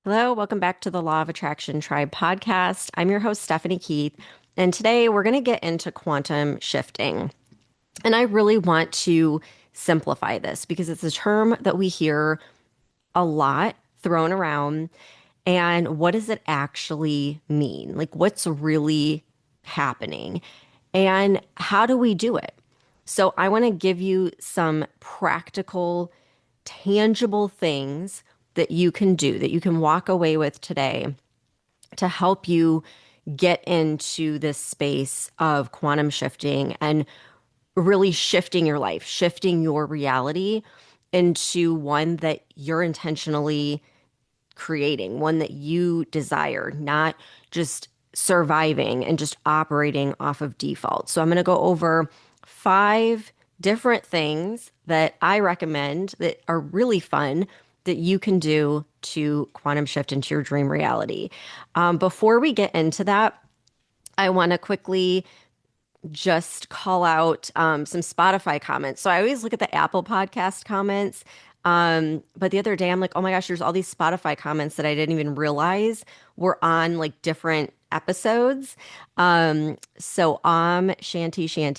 Hello, welcome back to the Law of Attraction Tribe podcast. I'm your host, Stephanie Keith, and today we're going to get into quantum shifting. And I really want to simplify this because it's a term that we hear a lot thrown around. And what does it actually mean? Like, what's really happening? And how do we do it? So, I want to give you some practical, tangible things that you can do, that you can walk away with today to help you get into this space of quantum shifting and really shifting your life, shifting your reality into one that you're intentionally creating, one that you desire, not just surviving and just operating off of default. So I'm going to go over 5 different things that I recommend that are really fun that you can do to quantum shift into your dream reality. Before we get into that, I want to quickly just call out some Spotify comments. So I always look at the Apple podcast comments. But the other day I'm like, oh my gosh, there's all these Spotify comments that I didn't even realize were on like different episodes. Shanty,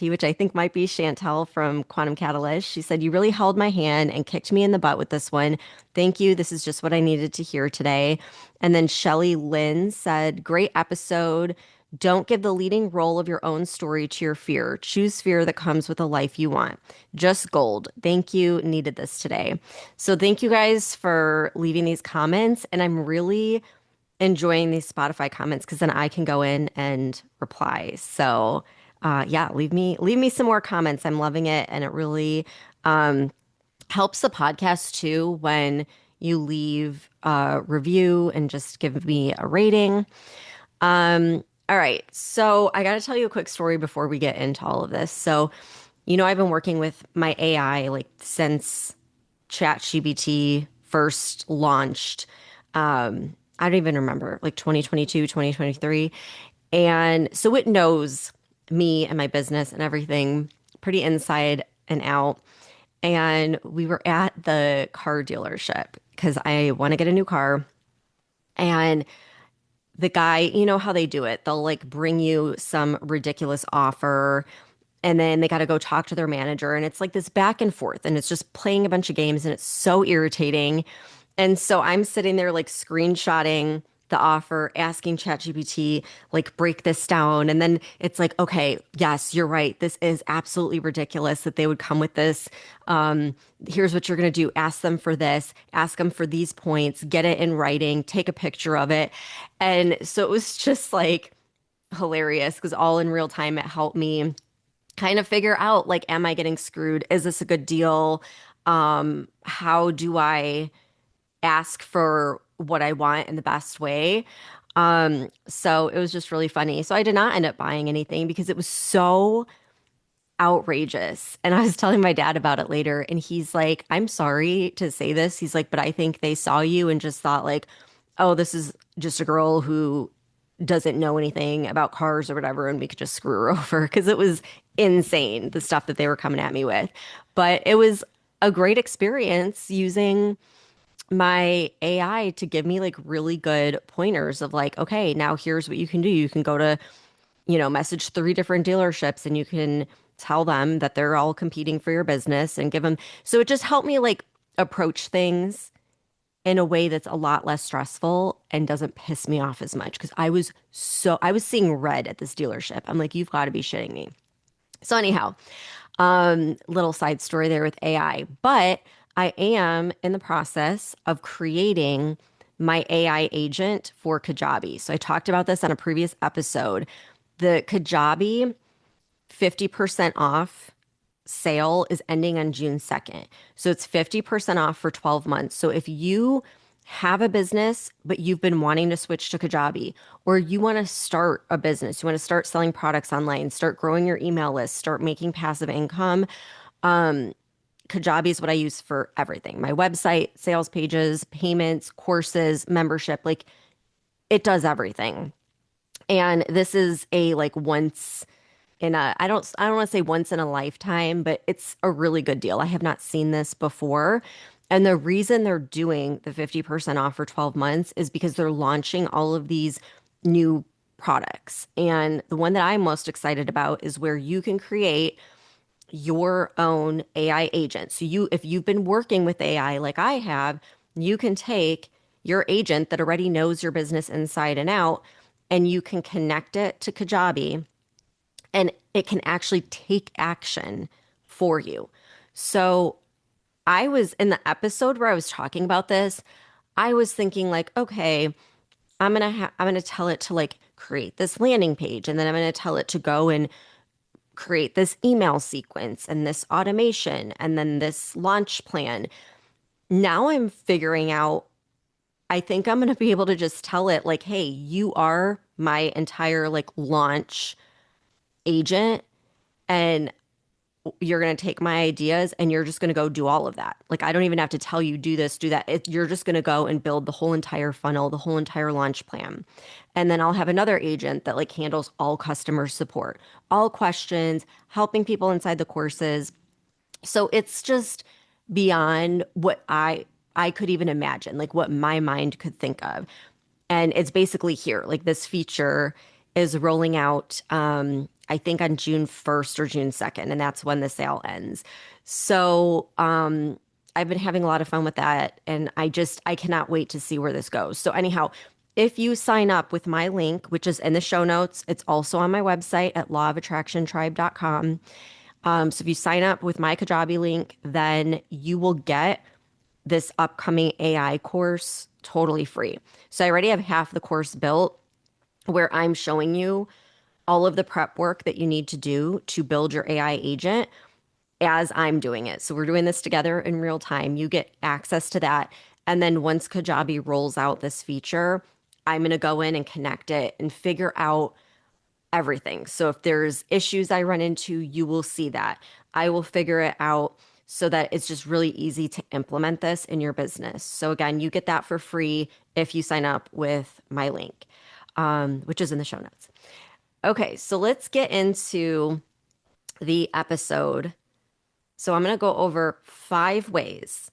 which I think might be Chantel from Quantum Catalyst, she said, "You really held my hand and kicked me in the butt with this one. Thank you. This is just what I needed to hear today." And then Shelly Lynn said, "Great episode. Don't give the leading role of your own story to your fear. Choose fear that comes with a life you want. Just gold. Thank you. Needed this today." So thank you guys for leaving these comments. And I'm really enjoying these Spotify comments because then I can go in and reply. So yeah, leave me some more comments. I'm loving it. And it really helps the podcast too when you leave a review and just give me a rating. All right. So I got to tell you a quick story before we get into all of this. So, I've been working with my AI like since ChatGPT first launched. I don't even remember, like 2022, 2023. And so it knows me and my business and everything pretty inside and out. And we were at the car dealership because I want to get a new car. And the guy, you know how they do it. They'll like bring you some ridiculous offer and then they got to go talk to their manager. And it's like this back and forth and it's just playing a bunch of games and it's so irritating. And so I'm sitting there like screenshotting the offer, asking ChatGPT, like, break this down. And then it's like, okay, yes, you're right. This is absolutely ridiculous that they would come with this. Here's what you're going to do. Ask them for this, ask them for these points, get it in writing, take a picture of it. And so it was just like hilarious because all in real time, it helped me kind of figure out like, am I getting screwed? Is this a good deal? How do I ask for what I want in the best way? So it was just really funny. So I did not end up buying anything because it was so outrageous. And I was telling my dad about it later, and he's like, "I'm sorry to say this." He's like, "But I think they saw you and just thought like, oh, this is just a girl who doesn't know anything about cars or whatever, and we could just screw her over." Because it was insane, the stuff that they were coming at me with. But it was a great experience using my AI to give me like really good pointers of like, okay, now here's what you can do. You can go to, message 3 different dealerships and you can tell them that they're all competing for your business and give them. So it just helped me like approach things in a way that's a lot less stressful and doesn't piss me off as much because I was seeing red at this dealership. I'm like, you've got to be shitting me. So anyhow, little side story there with AI, but I am in the process of creating my AI agent for Kajabi. So I talked about this on a previous episode. The Kajabi 50% off sale is ending on June 2nd. So it's 50% off for 12 months. So if you have a business, but you've been wanting to switch to Kajabi, or you want to start a business, you want to start selling products online, start growing your email list, start making passive income, Kajabi is what I use for everything. My website, sales pages, payments, courses, membership, like it does everything. And this is a like once in a I don't want to say once in a lifetime, but it's a really good deal. I have not seen this before. And the reason they're doing the 50% off for 12 months is because they're launching all of these new products. And the one that I'm most excited about is where you can create your own AI agent. So if you've been working with AI like I have, you can take your agent that already knows your business inside and out, and you can connect it to Kajabi, and it can actually take action for you. So I was in the episode where I was talking about this, I was thinking like, okay, I'm gonna tell it to like create this landing page, and then I'm gonna tell it to go and create this email sequence and this automation and then this launch plan. Now I'm figuring out, I think I'm going to be able to just tell it like, hey, you are my entire like launch agent, and you're going to take my ideas and you're just going to go do all of that. Like, I don't even have to tell you do this, do that. You're just going to go and build the whole entire funnel, the whole entire launch plan. And then I'll have another agent that like handles all customer support, all questions, helping people inside the courses. So it's just beyond what I could even imagine, like what my mind could think of. And it's basically here. Like this feature is rolling out, I think on June 1st or June 2nd, and that's when the sale ends. So I've been having a lot of fun with that, and I cannot wait to see where this goes. So anyhow, if you sign up with my link, which is in the show notes, it's also on my website at lawofattractiontribe.com. So if you sign up with my Kajabi link, then you will get this upcoming AI course totally free. So I already have half the course built where I'm showing you all of the prep work that you need to do to build your AI agent as I'm doing it. So we're doing this together in real time. You get access to that. And then once Kajabi rolls out this feature, I'm going to go in and connect it and figure out everything. So if there's issues I run into, you will see that. I will figure it out so that it's just really easy to implement this in your business. So again, you get that for free if you sign up with my link, which is in the show notes. Okay, so let's get into the episode. So I'm going to go over 5 ways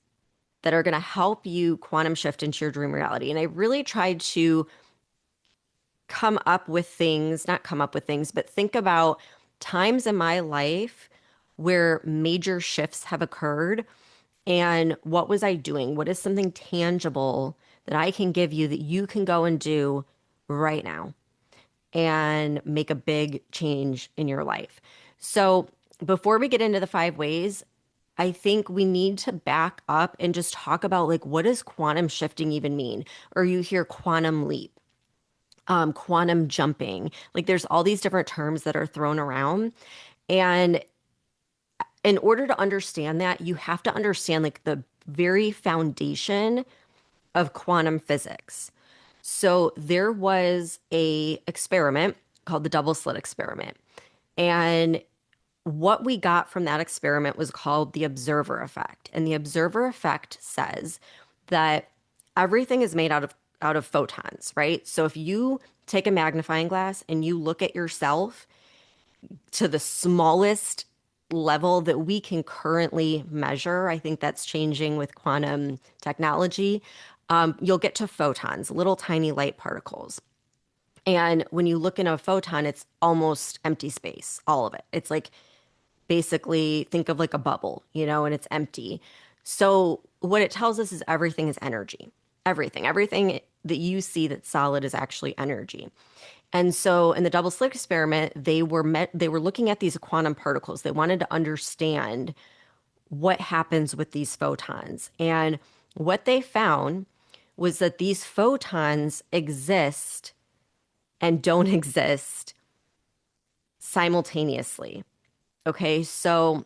that are going to help you quantum shift into your dream reality. And I really tried to come up with things, not come up with things, but think about times in my life where major shifts have occurred, and what was I doing? What is something tangible that I can give you that you can go and do right now and make a big change in your life? So before we get into the 5 ways, I think we need to back up and just talk about like, what does quantum shifting even mean? Or you hear quantum leap, quantum jumping. Like there's all these different terms that are thrown around. And in order to understand that, you have to understand like the very foundation of quantum physics. So there was a experiment called the double slit experiment. And what we got from that experiment was called the observer effect. And the observer effect says that everything is made out of photons, right? So if you take a magnifying glass and you look at yourself to the smallest level that we can currently measure, I think that's changing with quantum technology, you'll get to photons, little tiny light particles. And when you look in a photon, it's almost empty space, all of it. It's like basically think of like a bubble, and it's empty. So what it tells us is everything is energy. Everything that you see that's solid is actually energy. And so in the double slit experiment, they were looking at these quantum particles. They wanted to understand what happens with these photons. And what they found was that these photons exist and don't exist simultaneously. Okay, so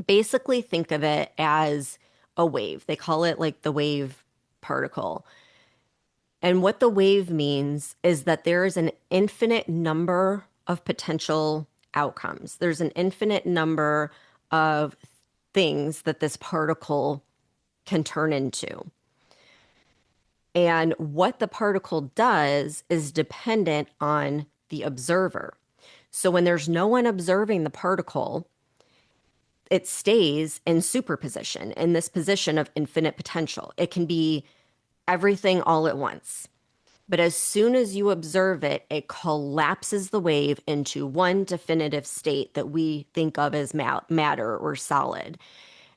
basically think of it as a wave. They call it like the wave particle. And what the wave means is that there is an infinite number of potential outcomes. There's an infinite number of things that this particle can turn into. And what the particle does is dependent on the observer. So when there's no one observing the particle, it stays in superposition, in this position of infinite potential. It can be everything all at once. But as soon as you observe it, it collapses the wave into one definitive state that we think of as matter or solid.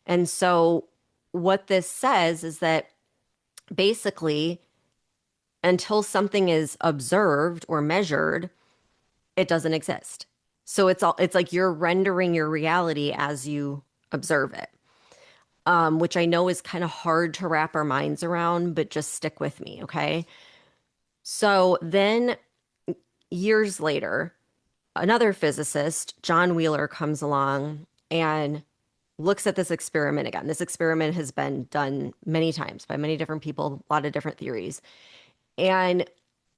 And so, what this says is that basically, until something is observed or measured, it doesn't exist. So it's like you're rendering your reality as you observe it, which I know is kind of hard to wrap our minds around, but just stick with me, okay? So then years later, another physicist, John Wheeler, comes along and looks at this experiment again. This experiment has been done many times by many different people, a lot of different theories. And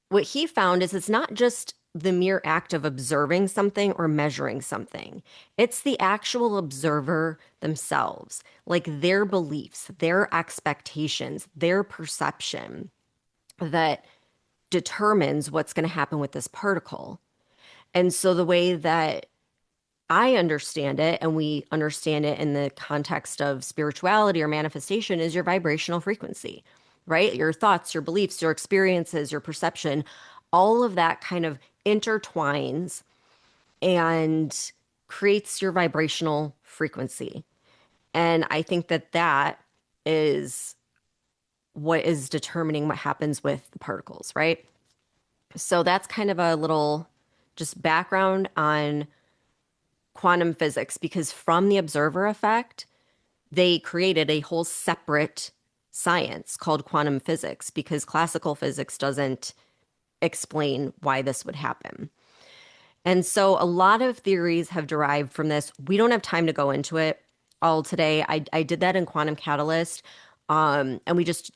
what he found is it's not just the mere act of observing something or measuring something, it's the actual observer themselves, like their beliefs, their expectations, their perception that determines what's going to happen with this particle. And so the way that I understand it, and we understand it in the context of spirituality or manifestation, is your vibrational frequency, right? Your thoughts, your beliefs, your experiences, your perception, all of that kind of intertwines and creates your vibrational frequency. And I think that that is what is determining what happens with the particles, right? So that's kind of a little just background on quantum physics, because from the observer effect, they created a whole separate science called quantum physics because classical physics doesn't explain why this would happen. And so a lot of theories have derived from this. We don't have time to go into it all today. I did that in Quantum Catalyst. And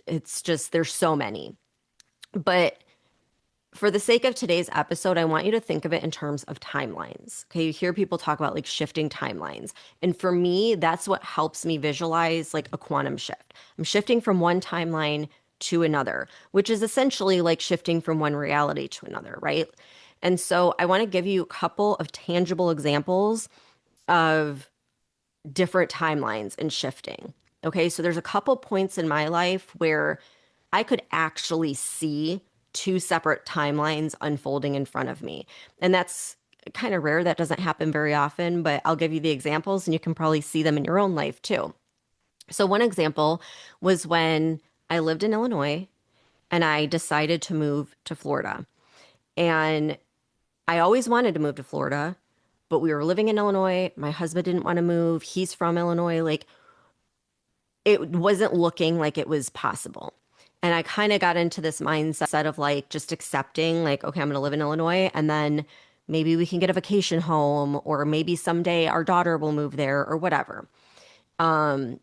it's just, there's so many. But for the sake of today's episode, I want you to think of it in terms of timelines. Okay, you hear people talk about like shifting timelines. And for me, that's what helps me visualize like a quantum shift. I'm shifting from one timeline to another, which is essentially like shifting from one reality to another, right? And so I want to give you a couple of tangible examples of different timelines and shifting. Okay, so there's a couple points in my life where I could actually see two separate timelines unfolding in front of me. And that's kind of rare. That doesn't happen very often, but I'll give you the examples and you can probably see them in your own life too. So, one example was when I lived in Illinois and I decided to move to Florida. And I always wanted to move to Florida, but we were living in Illinois. My husband didn't want to move. He's from Illinois. Like, it wasn't looking like it was possible. And I kind of got into this mindset of like just accepting, like, okay, I'm going to live in Illinois and then maybe we can get a vacation home, or maybe someday our daughter will move there or whatever. Um,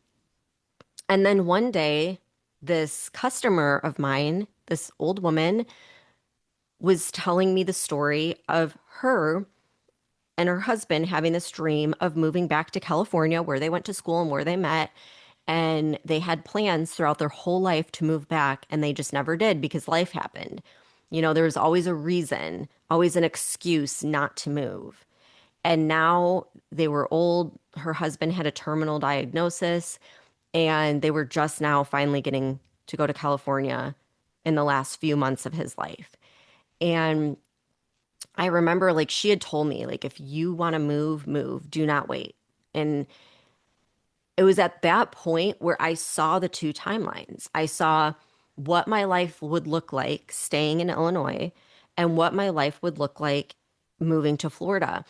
and then one day, this customer of mine, this old woman, was telling me the story of her and her husband having this dream of moving back to California where they went to school and where they met. And they had plans throughout their whole life to move back, and they just never did because life happened. You know, there was always a reason, always an excuse not to move. And now they were old. Her husband had a terminal diagnosis, and they were just now finally getting to go to California in the last few months of his life. And I remember like she had told me, like, if you want to move, move, do not wait. And it was at that point where I saw the two timelines. I saw what my life would look like staying in Illinois and what my life would look like moving to Florida.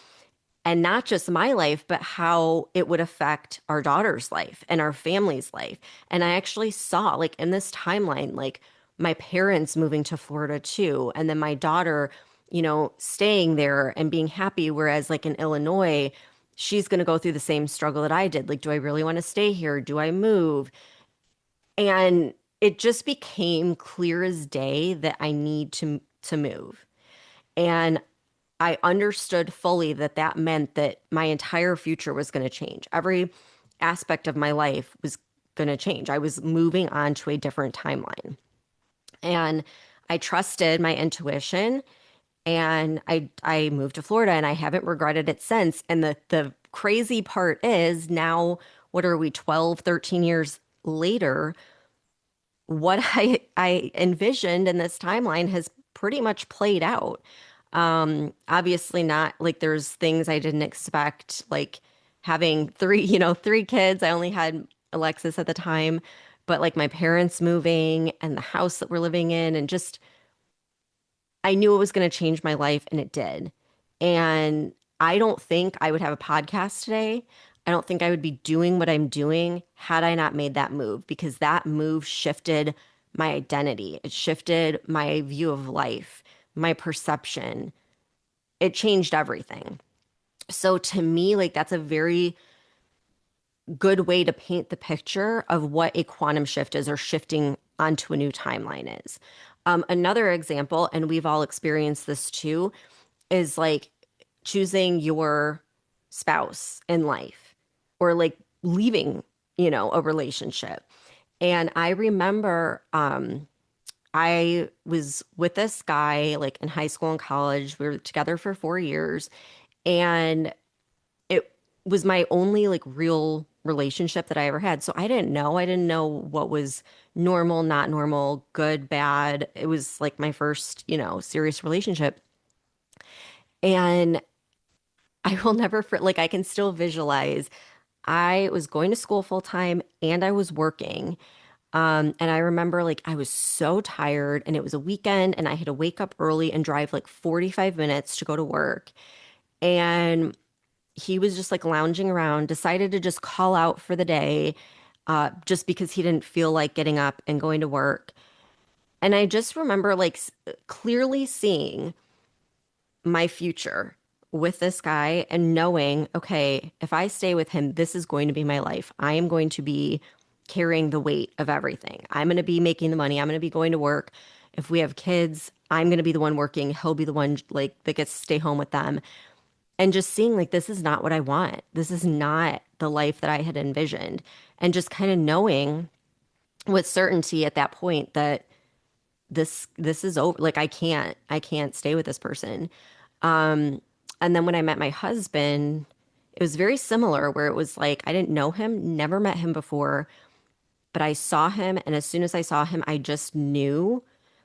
And not just my life, but how it would affect our daughter's life and our family's life. And I actually saw, like, in this timeline, like my parents moving to Florida too, and then my daughter, you know, staying there and being happy. Whereas, like, in Illinois, she's going to go through the same struggle that I did. Like, do I really want to stay here? Do I move? And it just became clear as day that I need to move. And I understood fully that that meant that my entire future was going to change. Every aspect of my life was going to change. I was moving on to a different timeline. And I trusted my intuition, and I moved to Florida and I haven't regretted it since. And the crazy part is now, what are we, 12, 13 years later, what I envisioned in this timeline has pretty much played out. Obviously not like there's things I didn't expect, like having three, three kids. I only had Alexis at the time, but like my parents moving and the house that we're living in, and just I knew it was going to change my life, and it did. And I don't think I would have a podcast today. I don't think I would be doing what I'm doing had I not made that move, because that move shifted my identity. It shifted my view of life, my perception. It changed everything. So to me, like that's a very good way to paint the picture of what a quantum shift is, or shifting onto a new timeline is. Another example, and we've all experienced this too, is like choosing your spouse in life, or like leaving, a relationship. And I remember I was with this guy like in high school and college. We were together for 4 years, and it was my only like real relationship that I ever had. So I didn't know. I didn't know what was normal, not normal, good, bad. It was like my first, serious relationship. And I will never, like, I can still visualize. I was going to school full time and I was working. And I remember like I was so tired, and it was a weekend, and I had to wake up early and drive like 45 minutes to go to work. And he was just like lounging around, decided to just call out for the day, just because he didn't feel like getting up and going to work. And I just remember like clearly seeing my future with this guy, and knowing, okay, if I stay with him, this is going to be my life. I am going to be carrying the weight of everything. I'm going to be making the money. I'm going to be going to work. If we have kids, I'm going to be the one working. He'll be the one like that gets to stay home with them. And just seeing like this is not what I want. This is not the life that I had envisioned. And just kind of knowing with certainty at that point that this is over. Like I can't stay with this person. And then when I met my husband, it was very similar, where it was like I didn't know him, never met him before, but I saw him, and as soon as I saw him, I just knew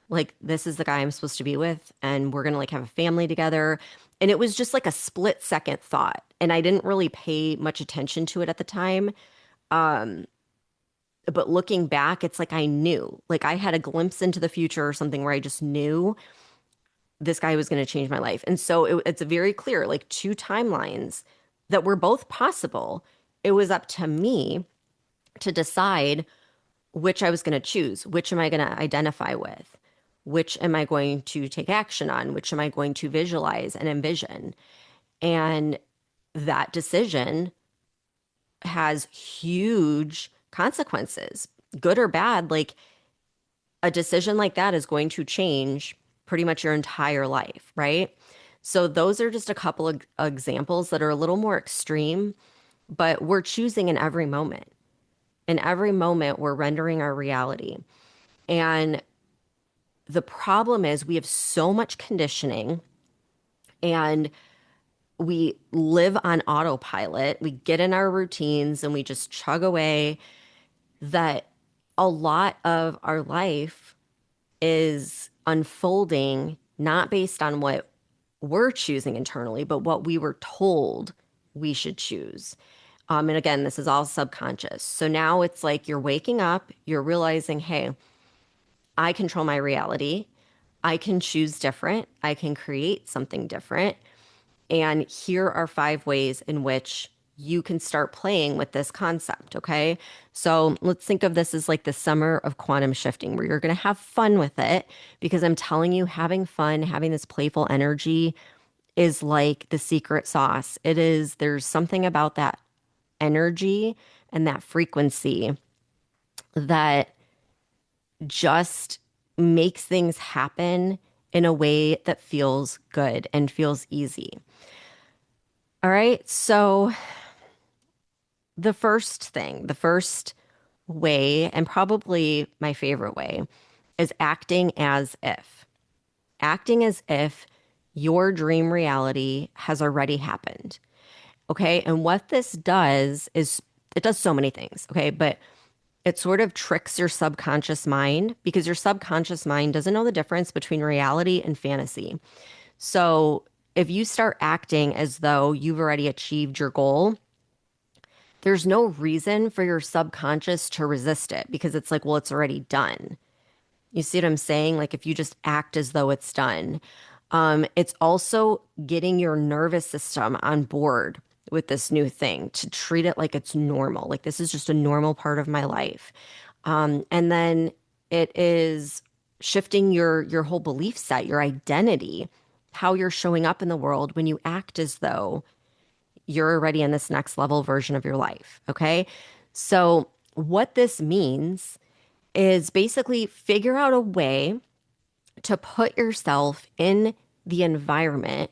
like this is the guy I'm supposed to be with, and we're gonna like have a family together. And it was just like a split second thought, and I didn't really pay much attention to it at the time. But looking back, it's like I knew, like I had a glimpse into the future or something, where I just knew this guy was going to change my life. And so it's very clear, like two timelines that were both possible. It was up to me to decide which I was going to choose. Which am I going to identify with? Which am I going to take action on? Which am I going to visualize and envision? And that decision has huge consequences, good or bad. Like a decision like that is going to change pretty much your entire life, right? So those are just a couple of examples that are a little more extreme, but we're choosing in every moment. In every moment, we're rendering our reality. And the problem is we have so much conditioning, and we live on autopilot. We get in our routines and we just chug away, that a lot of our life is unfolding not based on what we're choosing internally, but what we were told we should choose. And again, this is all subconscious. So now it's like you're waking up, you're realizing, hey, I control my reality. I can choose different. I can create something different. And here are 5 ways in which you can start playing with this concept, okay? So let's think of this as like the summer of quantum shifting, where you're going to have fun with it, because I'm telling you, having fun, having this playful energy is like the secret sauce. It is, there's something about that energy and that frequency that just makes things happen in a way that feels good and feels easy. All right. So the first way, and probably my favorite way, is acting as if. Acting as if your dream reality has already happened. Okay. And what this does is it does so many things. Okay. But it sort of tricks your subconscious mind because your subconscious mind doesn't know the difference between reality and fantasy. So if you start acting as though you've already achieved your goal, there's no reason for your subconscious to resist it because it's like, well, it's already done. You see what I'm saying? Like if you just act as though it's done. It's also getting your nervous system on board with this new thing to treat it like it's normal. Like this is just a normal part of my life. And then it is shifting your whole belief set, your identity, how you're showing up in the world when you act as though you're already in this next level version of your life. Okay. So, what this means is basically figure out a way to put yourself in the environment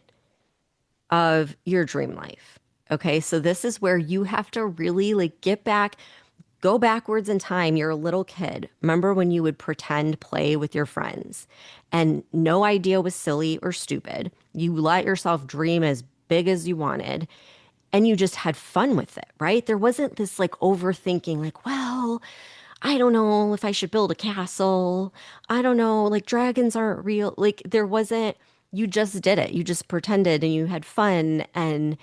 of your dream life. Okay. So, this is where you have to really like get back, go backwards in time. You're a little kid. Remember when you would pretend play with your friends and no idea was silly or stupid? You let yourself dream as big as you wanted and you just had fun with it, right? There wasn't this like overthinking, like, well, I don't know if I should build a castle. I don't know, like dragons aren't real. Like there wasn't, you just did it. You just pretended and you had fun. And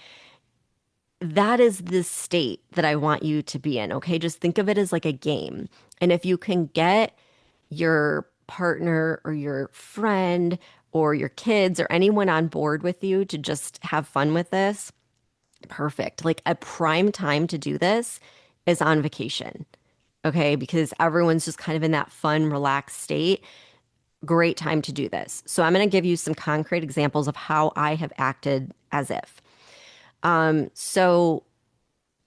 that is the state that I want you to be in. Okay. Just think of it as like a game. And if you can get your partner or your friend or your kids or anyone on board with you to just have fun with this, perfect. Like a prime time to do this is on vacation. Okay. Because everyone's just kind of in that fun, relaxed state. Great time to do this. So I'm going to give you some concrete examples of how I have acted as if. So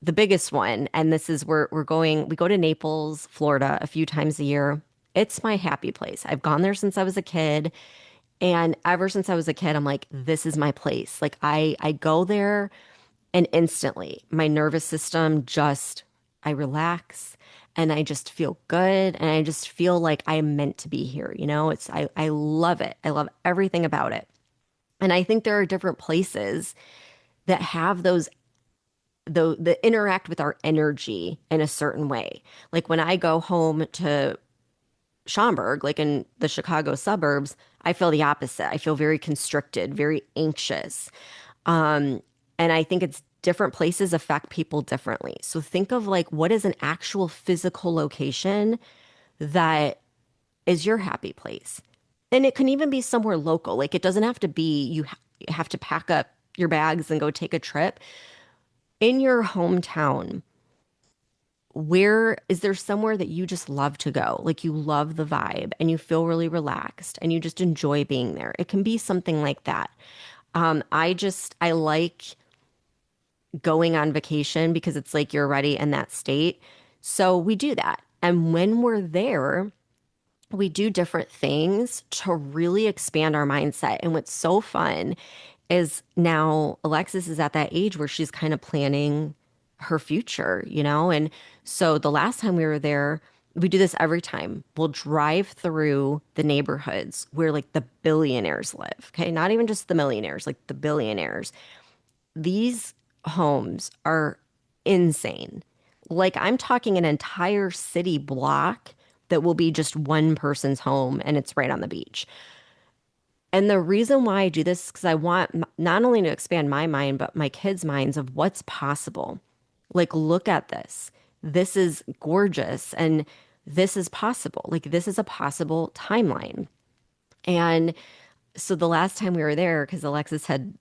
the biggest one, and this is where we're going, we go to Naples, Florida a few times a year. It's my happy place. I've gone there since I was a kid. And ever since I was a kid, I'm like, this is my place. Like I go there and instantly my nervous system just, I relax and I just feel good. And I just feel like I am meant to be here. You know, I love it. I love everything about it. And I think there are different places that have those that interact with our energy in a certain way. Like when I go home to Schaumburg, like in the Chicago suburbs, I feel the opposite. I feel very constricted, very anxious. Um, and I think it's different places affect people differently. So think of like what is an actual physical location that is your happy place. And it can even be somewhere local. Like it doesn't have to be you have to pack up your bags and go take a trip. In your hometown, where is there somewhere that you just love to go? Like you love the vibe and you feel really relaxed and you just enjoy being there. It can be something like that. I like going on vacation because it's like you're already in that state. So we do that. And when we're there, we do different things to really expand our mindset. And what's so fun is now Alexis is at that age where she's kind of planning her future, you know? And so the last time we were there, we do this every time. We'll drive through the neighborhoods where like the billionaires live, okay? Not even just the millionaires, like the billionaires. These homes are insane. Like I'm talking an entire city block that will be just one person's home and it's right on the beach. And the reason why I do this is because I want not only to expand my mind, but my kids' minds of what's possible. Like, look at this. This is gorgeous and this is possible. Like, this is a possible timeline. And so the last time we were there, because Alexis had,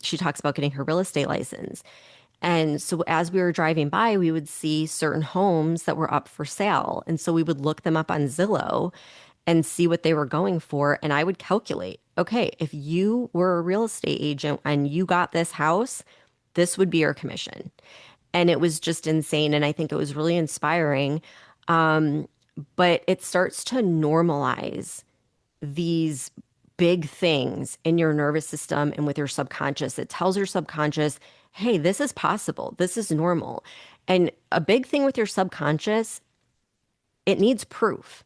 she talks about getting her real estate license. And so as we were driving by, we would see certain homes that were up for sale. And so we would look them up on Zillow and see what they were going for. And I would calculate, okay, if you were a real estate agent and you got this house, this would be your commission. And it was just insane. And I think it was really inspiring. But it starts to normalize these big things in your nervous system and with your subconscious. It tells your subconscious, hey, this is possible. This is normal. And a big thing with your subconscious, it needs proof.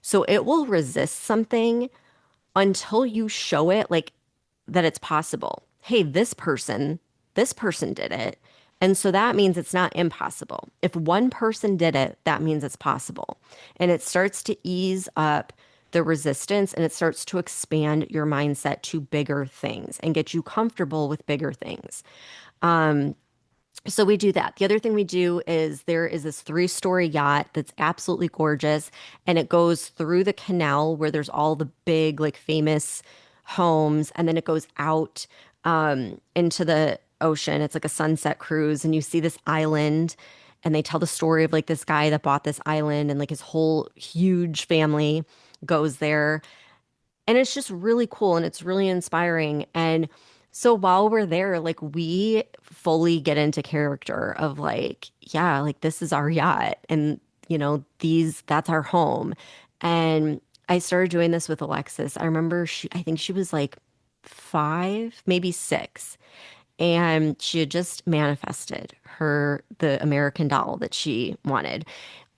So it will resist something until you show it like that it's possible. Hey, this person this person did it. And so that means it's not impossible. If one person did it, that means it's possible. And it starts to ease up the resistance and it starts to expand your mindset to bigger things and get you comfortable with bigger things. So we do that. The other thing we do is there is this three-story yacht that's absolutely gorgeous, and it goes through the canal where there's all the big, like famous homes, and then it goes out into the ocean. It's like a sunset cruise, and you see this island, and they tell the story of like this guy that bought this island, and like his whole huge family goes there. And it's just really cool and it's really inspiring. And so while we're there, like we fully get into character of like, yeah, like this is our yacht and that's our home. And I started doing this with Alexis. I remember I think she was like 5, maybe 6. And she had just manifested the American doll that she wanted.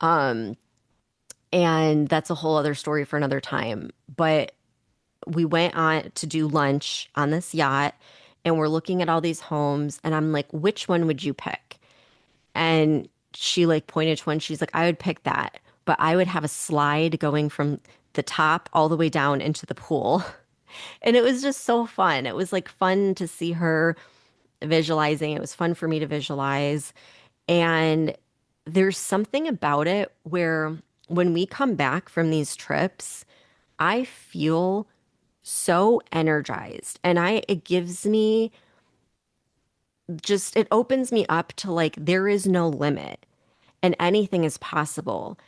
Um, and that's a whole other story for another time. But we went on to do lunch on this yacht and we're looking at all these homes and I'm like, which one would you pick? And she like pointed to one. She's like, I would pick that, but I would have a slide going from the top all the way down into the pool. And it was just so fun. It was like fun to see her visualizing. It was fun for me to visualize. And there's something about it where when we come back from these trips, I feel so energized and it gives me it opens me up to like there is no limit and anything is possible.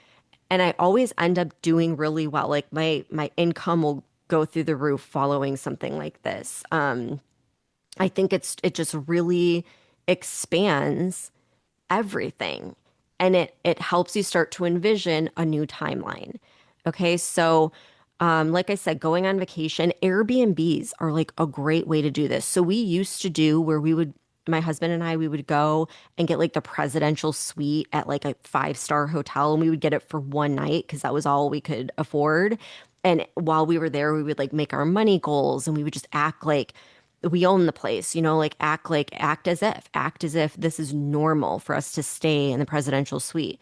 And I always end up doing really well. Like my income will go through the roof following something like this. I think it just really expands everything and it helps you start to envision a new timeline. Okay, so like I said, going on vacation, Airbnbs are like a great way to do this. So we used to do where my husband and I, we would go and get like the presidential suite at like a 5-star hotel, and we would get it for one night because that was all we could afford. And while we were there, we would like make our money goals and we would just act like we own the place, like act as if this is normal for us to stay in the presidential suite.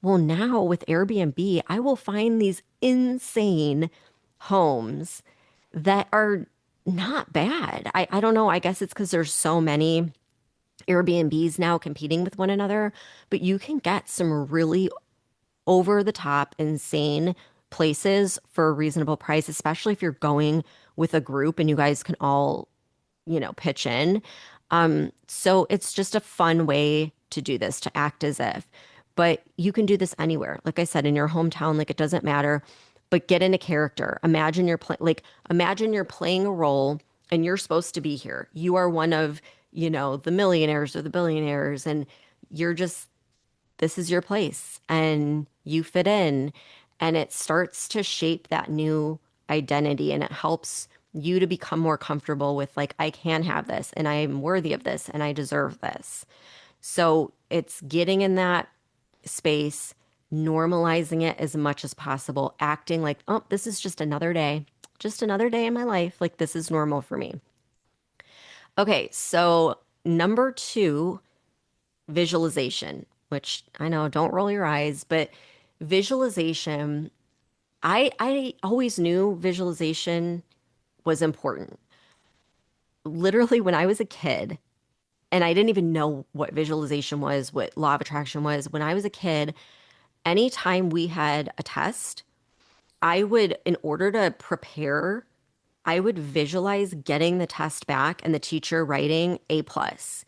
Well, now with Airbnb, I will find these insane homes that are not bad. I don't know. I guess it's because there's so many Airbnbs now competing with one another, but you can get some really over the top, insane places for a reasonable price, especially if you're going with a group and you guys can all pitch in. So it's just a fun way to do this, to act as if. But you can do this anywhere. Like I said, in your hometown, like it doesn't matter. But get into character. Imagine you're playing a role and you're supposed to be here. You are one of, the millionaires or the billionaires, and you're just this is your place and you fit in. And it starts to shape that new identity and it helps you to become more comfortable with, like, I can have this and I am worthy of this and I deserve this. So it's getting in that space, normalizing it as much as possible, acting like, oh, this is just another day in my life. Like, this is normal for me. Okay, so number 2, visualization, which I know, don't roll your eyes, but visualization, I always knew visualization was important. Literally, when I was a kid, and I didn't even know what visualization was, what law of attraction was. When I was a kid, anytime we had a test, in order to prepare, I would visualize getting the test back and the teacher writing A plus.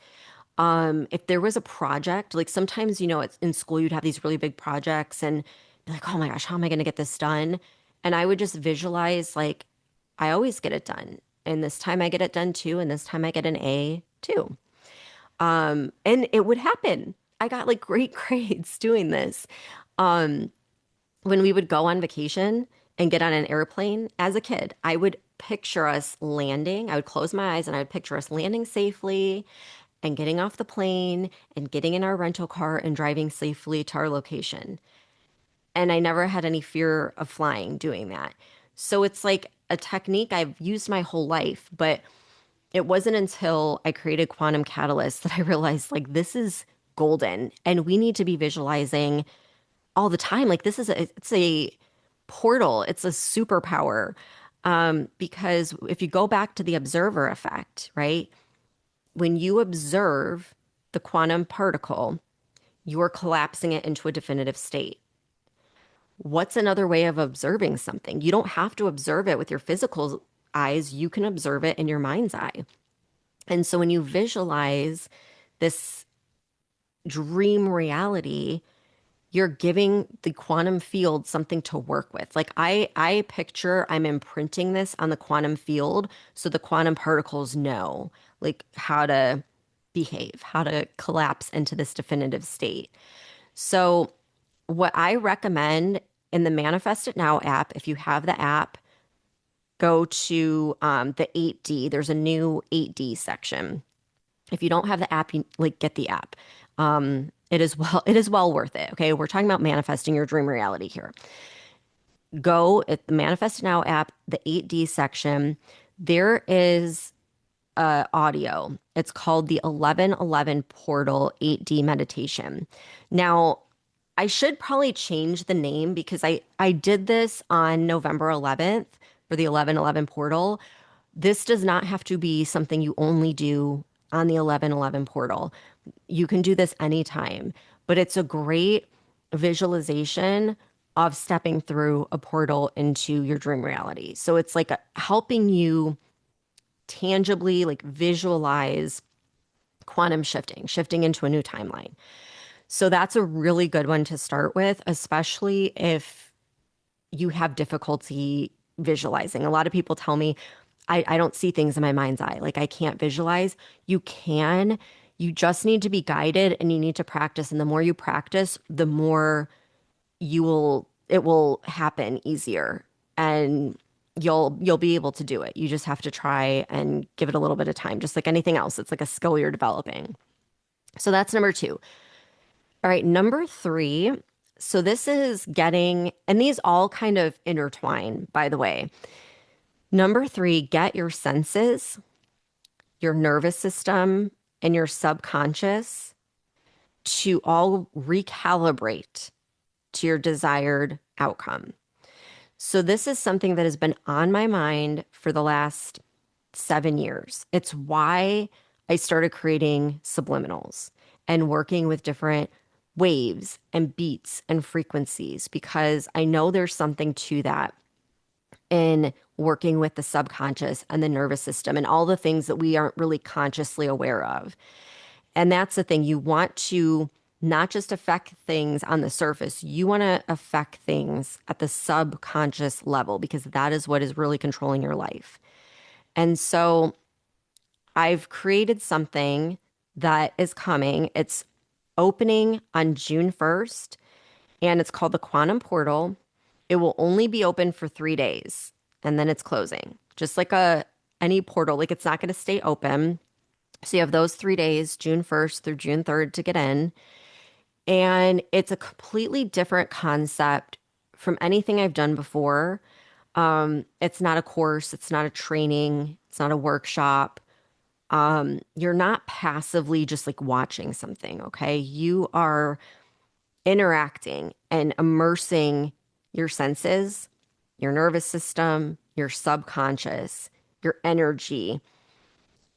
If there was a project, like sometimes, it's in school, you'd have these really big projects and be like, oh my gosh, how am I going to get this done? And I would just visualize, like, I always get it done. And this time I get it done too. And this time I get an A too. And it would happen. I got like great grades doing this. Um, when we would go on vacation and get on an airplane as a kid, I would picture us landing. I would close my eyes and I would picture us landing safely and getting off the plane and getting in our rental car and driving safely to our location. And I never had any fear of flying doing that. So it's like a technique I've used my whole life, but it wasn't until I created Quantum Catalyst that I realized like this is golden and we need to be visualizing all the time. Like this is it's a portal. It's a superpower. Because if you go back to the observer effect, right? When you observe the quantum particle, you're collapsing it into a definitive state. What's another way of observing something? You don't have to observe it with your physical eyes. You can observe it in your mind's eye. And so when you visualize this dream reality, you're giving the quantum field something to work with. Like I picture I'm imprinting this on the quantum field so the quantum particles know like how to behave, how to collapse into this definitive state. So what I recommend in the Manifest It Now app, if you have the app, go to the 8D. There's a new 8D section. If you don't have the app, you like get the app. It is well worth it. Okay. We're talking about manifesting your dream reality here. Go at the Manifest Now app, the 8D section. There is audio. It's called the 1111 Portal 8D meditation. Now, I should probably change the name because I did this on November 11th for the 1111 portal. This does not have to be something you only do on the 1111 portal. You can do this anytime, but it's a great visualization of stepping through a portal into your dream reality. So it's like helping you tangibly like visualize quantum shifting into a new timeline. So that's a really good one to start with, especially if you have difficulty visualizing. A lot of people tell me, I don't see things in my mind's eye. Like I can't visualize. You can. You just need to be guided and you need to practice. And the more you practice, the more it will happen easier. And you'll be able to do it. You just have to try and give it a little bit of time. Just like anything else, it's like a skill you're developing. So that's number 2. All right, number 3. So this is getting, and these all kind of intertwine, by the way. Number 3, get your senses, your nervous system, and your subconscious to all recalibrate to your desired outcome. So this is something that has been on my mind for the last 7 years. It's why I started creating subliminals and working with different waves and beats and frequencies because I know there's something to that in working with the subconscious and the nervous system and all the things that we aren't really consciously aware of. And that's the thing. You want to not just affect things on the surface, you want to affect things at the subconscious level because that is what is really controlling your life. And so I've created something that is coming. It's opening on June 1st, and it's called the Quantum Portal. It will only be open for 3 days, and then it's closing. Just like any portal, like it's not going to stay open. So you have those 3 days, June 1st through June 3rd to get in. And it's a completely different concept from anything I've done before. It's not a course, it's not a training, it's not a workshop. You're not passively just like watching something, okay? You are interacting and immersing your senses, your nervous system, your subconscious, your energy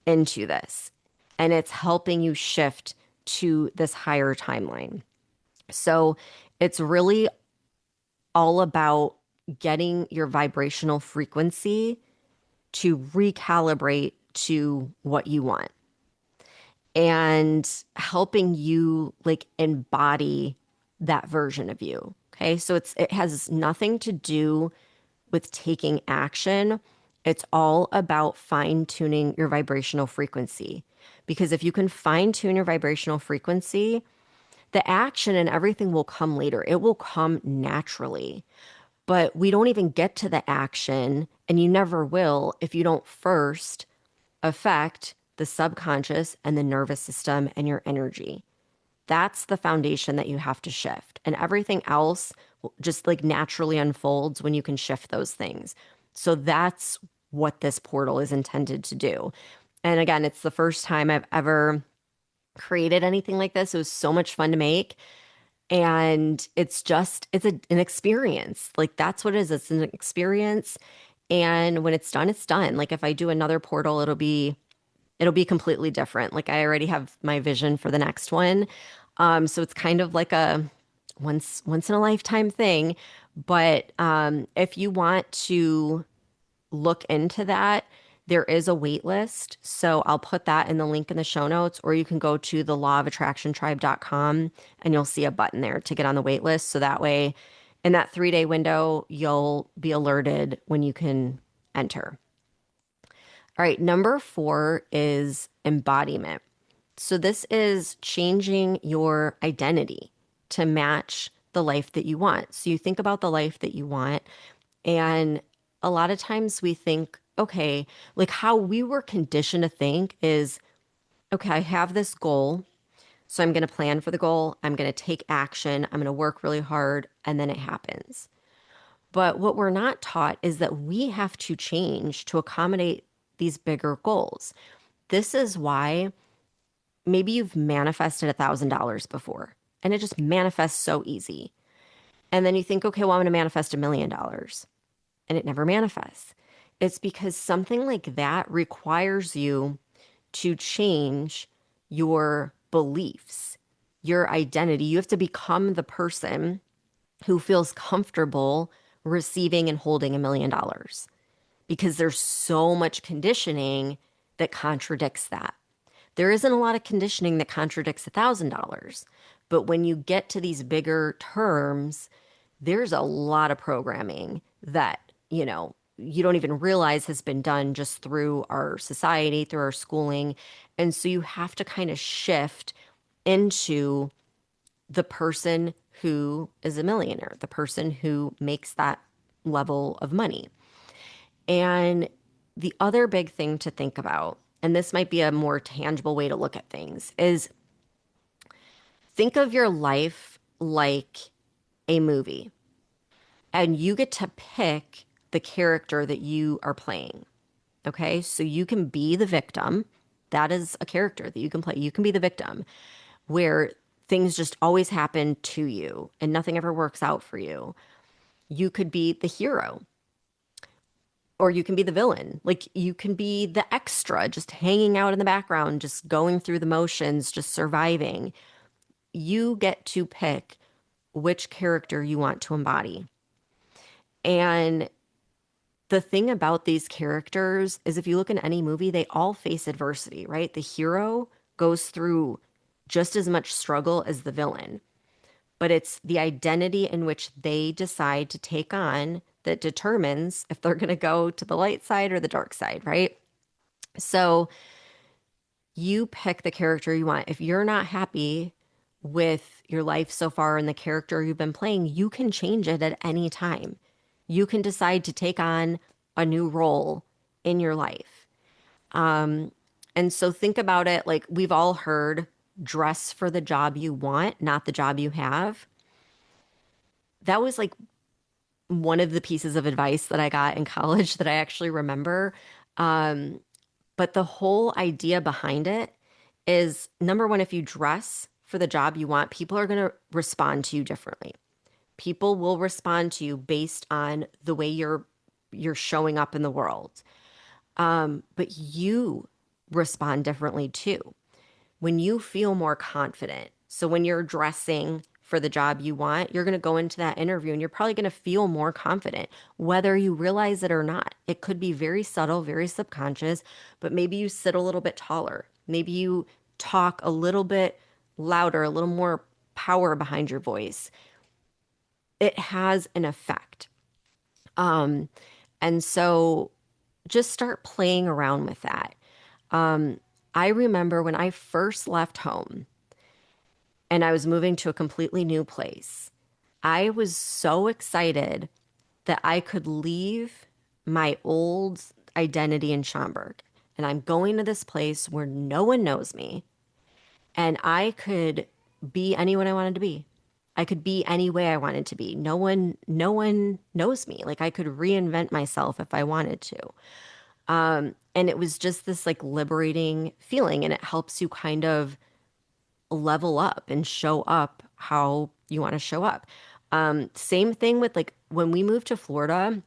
into this. And it's helping you shift to this higher timeline. So it's really all about getting your vibrational frequency to recalibrate to what you want and helping you like embody that version of you. Okay. So it has nothing to do with taking action. It's all about fine tuning your vibrational frequency. Because if you can fine tune your vibrational frequency, the action and everything will come later. It will come naturally. But we don't even get to the action, and you never will if you don't first affect the subconscious and the nervous system and your energy. That's the foundation that you have to shift. And everything else just like naturally unfolds when you can shift those things. So that's what this portal is intended to do. And again, it's the first time I've ever created anything like this. It was so much fun to make. And an experience. Like that's what it is. It's an experience. And when it's done, it's done. Like if I do another portal, it'll be completely different. Like I already have my vision for the next one. So it's kind of like a once in a lifetime thing. But if you want to look into that, there is a wait list. So I'll put that in the link in the show notes, or you can go to the lawofattractiontribe.com and you'll see a button there to get on the wait list. So that way, in that 3 day window, you'll be alerted when you can enter. All right, number 4 is embodiment. So this is changing your identity to match the life that you want. So you think about the life that you want, and a lot of times we think, okay, like how we were conditioned to think is, okay, I have this goal. So I'm going to plan for the goal. I'm going to take action. I'm going to work really hard. And then it happens. But what we're not taught is that we have to change to accommodate these bigger goals. This is why maybe you've manifested $1,000 before and it just manifests so easy. And then you think, okay, well, I'm going to manifest $1 million and it never manifests. It's because something like that requires you to change your beliefs, your identity. You have to become the person who feels comfortable receiving and holding $1 million because there's so much conditioning that contradicts that. There isn't a lot of conditioning that contradicts $1,000. But when you get to these bigger terms, there's a lot of programming that, you don't even realize has been done just through our society, through our schooling. And so you have to kind of shift into the person who is a millionaire, the person who makes that level of money. And the other big thing to think about, and this might be a more tangible way to look at things, is think of your life like a movie, and you get to pick the character that you are playing. Okay, so you can be the victim. That is a character that you can play. You can be the victim where things just always happen to you and nothing ever works out for you. You could be the hero, or you can be the villain. Like you can be the extra, just hanging out in the background, just going through the motions, just surviving. You get to pick which character you want to embody. And the thing about these characters is if you look in any movie, they all face adversity, right? The hero goes through just as much struggle as the villain, but it's the identity in which they decide to take on that determines if they're going to go to the light side or the dark side, right? So you pick the character you want. If you're not happy with your life so far and the character you've been playing, you can change it at any time. You can decide to take on a new role in your life. And so think about it like we've all heard dress for the job you want, not the job you have. That was like one of the pieces of advice that I got in college that I actually remember. But the whole idea behind it is number one, if you dress for the job you want, people are going to respond to you differently. People will respond to you based on the way you're showing up in the world. But you respond differently too. When you feel more confident, so when you're dressing for the job you want, you're going to go into that interview and you're probably going to feel more confident, whether you realize it or not. It could be very subtle, very subconscious, but maybe you sit a little bit taller. Maybe you talk a little bit louder, a little more power behind your voice. It has an effect. And so just start playing around with that. I remember when I first left home and I was moving to a completely new place, I was so excited that I could leave my old identity in Schaumburg. And I'm going to this place where no one knows me and I could be anyone I wanted to be. I could be any way I wanted to be. No one knows me. Like I could reinvent myself if I wanted to. And it was just this like liberating feeling, and it helps you kind of level up and show up how you want to show up. Same thing with like when we moved to Florida,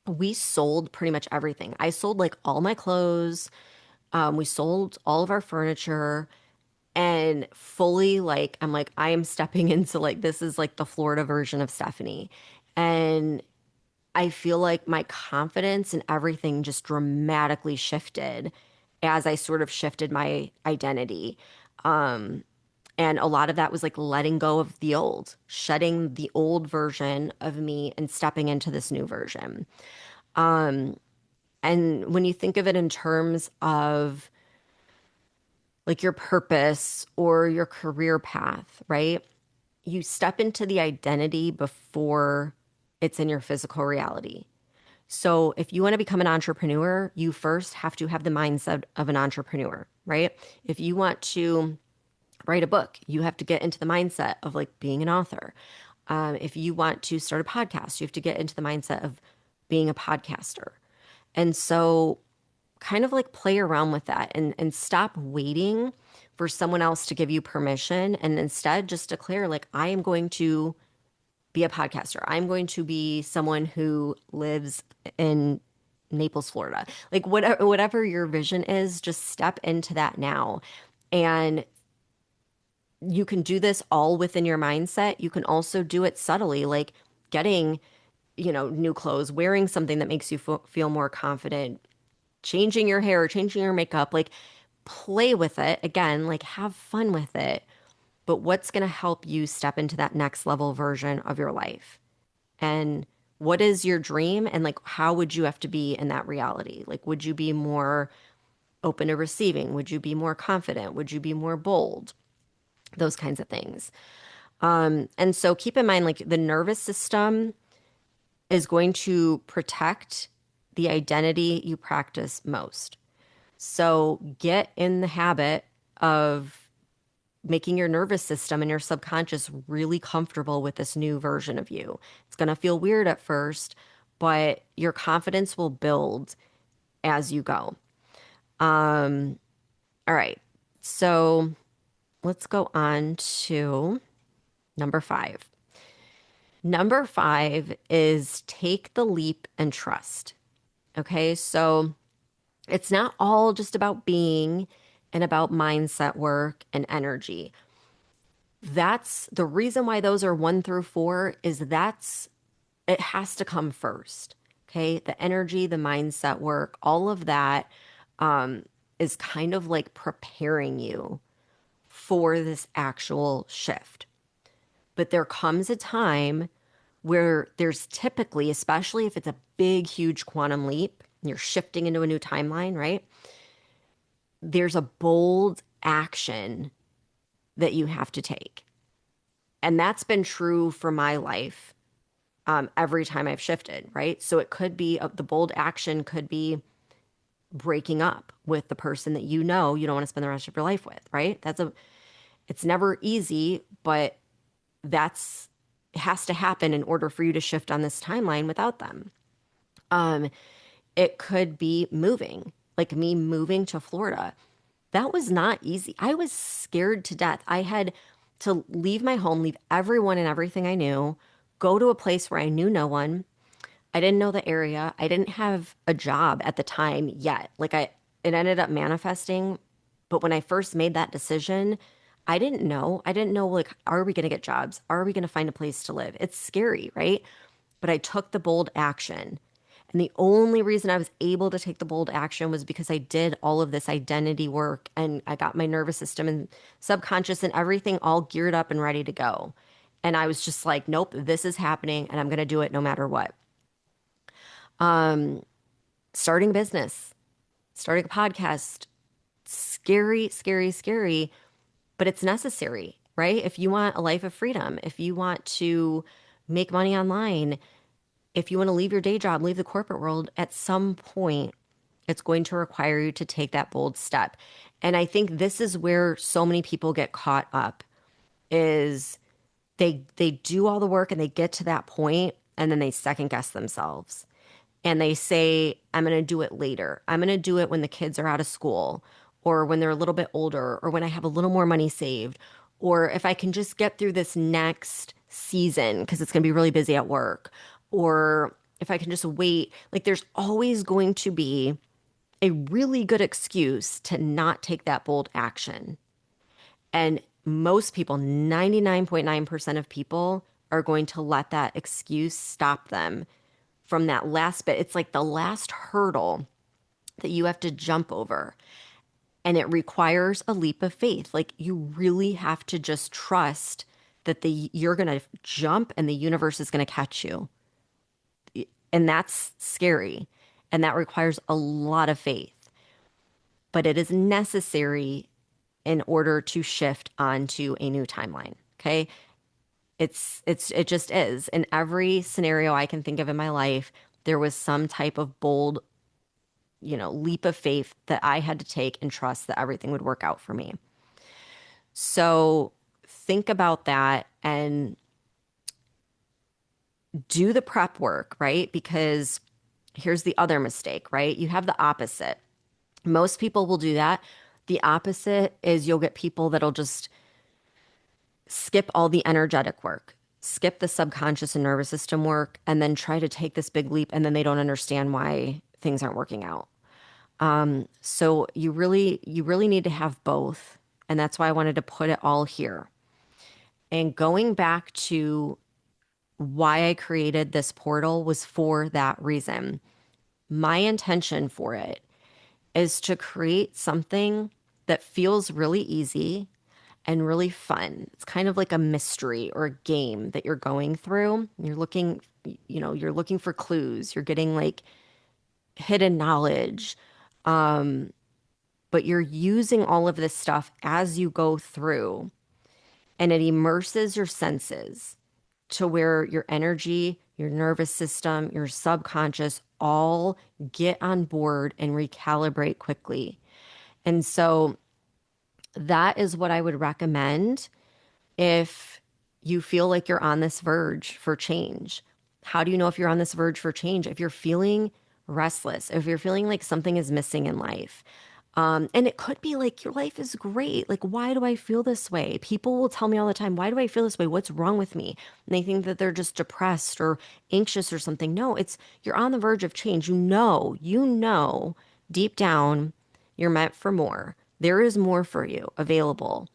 we sold pretty much everything. I sold like all my clothes. We sold all of our furniture and fully like, I'm like, I am stepping into like, this is like the Florida version of Stephanie. And I feel like my confidence and everything just dramatically shifted as I sort of shifted my identity. And a lot of that was like letting go of the old, shedding the old version of me and stepping into this new version. And when you think of it in terms of like your purpose or your career path, right? You step into the identity before it's in your physical reality. So if you want to become an entrepreneur, you first have to have the mindset of an entrepreneur, right? If you want to write a book, you have to get into the mindset of like being an author. If you want to start a podcast, you have to get into the mindset of being a podcaster. And so kind of like play around with that and stop waiting for someone else to give you permission and instead just declare like I am going to be a podcaster. I'm going to be someone who lives in Naples, Florida. Like whatever your vision is, just step into that now. And you can do this all within your mindset. You can also do it subtly, like getting, new clothes, wearing something that makes you feel more confident, changing your hair, changing your makeup, like play with it. Again, like have fun with it. But what's going to help you step into that next level version of your life? And what is your dream? And like, how would you have to be in that reality? Like, would you be more open to receiving? Would you be more confident? Would you be more bold? Those kinds of things. And so keep in mind, like, the nervous system is going to protect the identity you practice most. So get in the habit of making your nervous system and your subconscious really comfortable with this new version of you. It's going to feel weird at first, but your confidence will build as you go. All right. So let's go on to number 5. Number 5 is take the leap and trust. Okay. So it's not all just about being and about mindset work and energy. That's the reason why those are 1 through 4 is it has to come first. Okay. The energy, the mindset work, all of that is kind of like preparing you for this actual shift. But there comes a time where there's typically, especially if it's a big, huge quantum leap, you're shifting into a new timeline, right? There's a bold action that you have to take. And that's been true for my life every time I've shifted, right? So it could be the bold action could be breaking up with the person that you know you don't want to spend the rest of your life with, right? It's never easy, but that's it has to happen in order for you to shift on this timeline without them. It could be moving, like me moving to Florida. That was not easy. I was scared to death. I had to leave my home, leave everyone and everything I knew, go to a place where I knew no one. I didn't know the area. I didn't have a job at the time yet. It ended up manifesting. But when I first made that decision, I didn't know. I didn't know, like, are we going to get jobs? Are we going to find a place to live? It's scary, right? But I took the bold action. And the only reason I was able to take the bold action was because I did all of this identity work and I got my nervous system and subconscious and everything all geared up and ready to go. And I was just like, nope, this is happening and I'm going to do it no matter what. Starting a business, starting a podcast, scary, scary, scary, but it's necessary, right? If you want a life of freedom, if you want to make money online, if you want to leave your day job, leave the corporate world, at some point, it's going to require you to take that bold step. And I think this is where so many people get caught up is they do all the work and they get to that point and then they second guess themselves. and they say, I'm going to do it later. I'm going to do it when the kids are out of school or when they're a little bit older or when I have a little more money saved or if I can just get through this next season because it's going to be really busy at work or if I can just wait. Like there's always going to be a really good excuse to not take that bold action. And most people, 99.9% of people, are going to let that excuse stop them from that last bit. It's like the last hurdle that you have to jump over. And it requires a leap of faith. Like you really have to just trust that you're going to jump and the universe is going to catch you. And that's scary. And that requires a lot of faith. But it is necessary in order to shift onto a new timeline. Okay. It just is. In every scenario I can think of in my life, there was some type of bold, leap of faith that I had to take and trust that everything would work out for me. So think about that and do the prep work, right? Because here's the other mistake, right? You have the opposite. Most people will do that. The opposite is you'll get people that'll just skip all the energetic work, skip the subconscious and nervous system work, and then try to take this big leap, and then they don't understand why things aren't working out. So you really need to have both, and that's why I wanted to put it all here. And going back to why I created this portal was for that reason. My intention for it is to create something that feels really easy and really fun. It's kind of like a mystery or a game that you're going through. You're looking for clues. You're getting like hidden knowledge. But you're using all of this stuff as you go through, and it immerses your senses to where your energy, your nervous system, your subconscious all get on board and recalibrate quickly. And so that is what I would recommend if you feel like you're on this verge for change. How do you know if you're on this verge for change? If you're feeling restless, if you're feeling like something is missing in life. And it could be like your life is great. Like, why do I feel this way? People will tell me all the time, why do I feel this way? What's wrong with me? And they think that they're just depressed or anxious or something. No, it's you're on the verge of change. You know, deep down, you're meant for more. There is more for you available,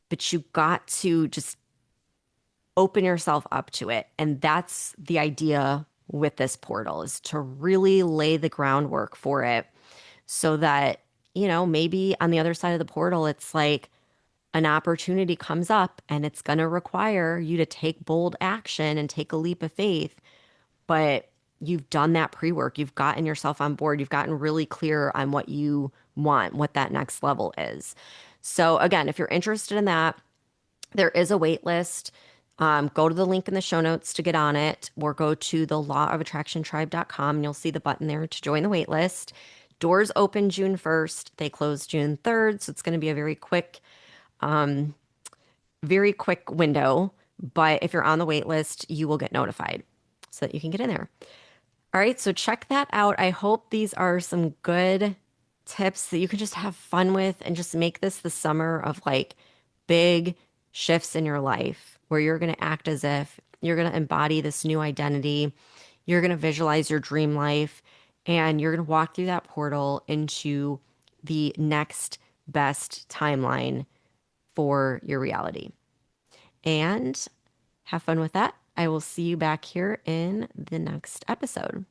but you got to just open yourself up to it. And that's the idea with this portal is to really lay the groundwork for it so that, maybe on the other side of the portal, it's like an opportunity comes up and it's going to require you to take bold action and take a leap of faith. But you've done that pre-work. You've gotten yourself on board. You've gotten really clear on what you want, what that next level is. So again, if you're interested in that, there is a wait list. Go to the link in the show notes to get on it, or go to the lawofattractiontribe.com and you'll see the button there to join the wait list. Doors open June 1st. They close June 3rd. So it's going to be a very quick window. But if you're on the wait list, you will get notified so that you can get in there. All right. So check that out. I hope these are some good tips that you can just have fun with and just make this the summer of like big shifts in your life where you're going to act as if you're going to embody this new identity. You're going to visualize your dream life and you're going to walk through that portal into the next best timeline for your reality. And have fun with that. I will see you back here in the next episode.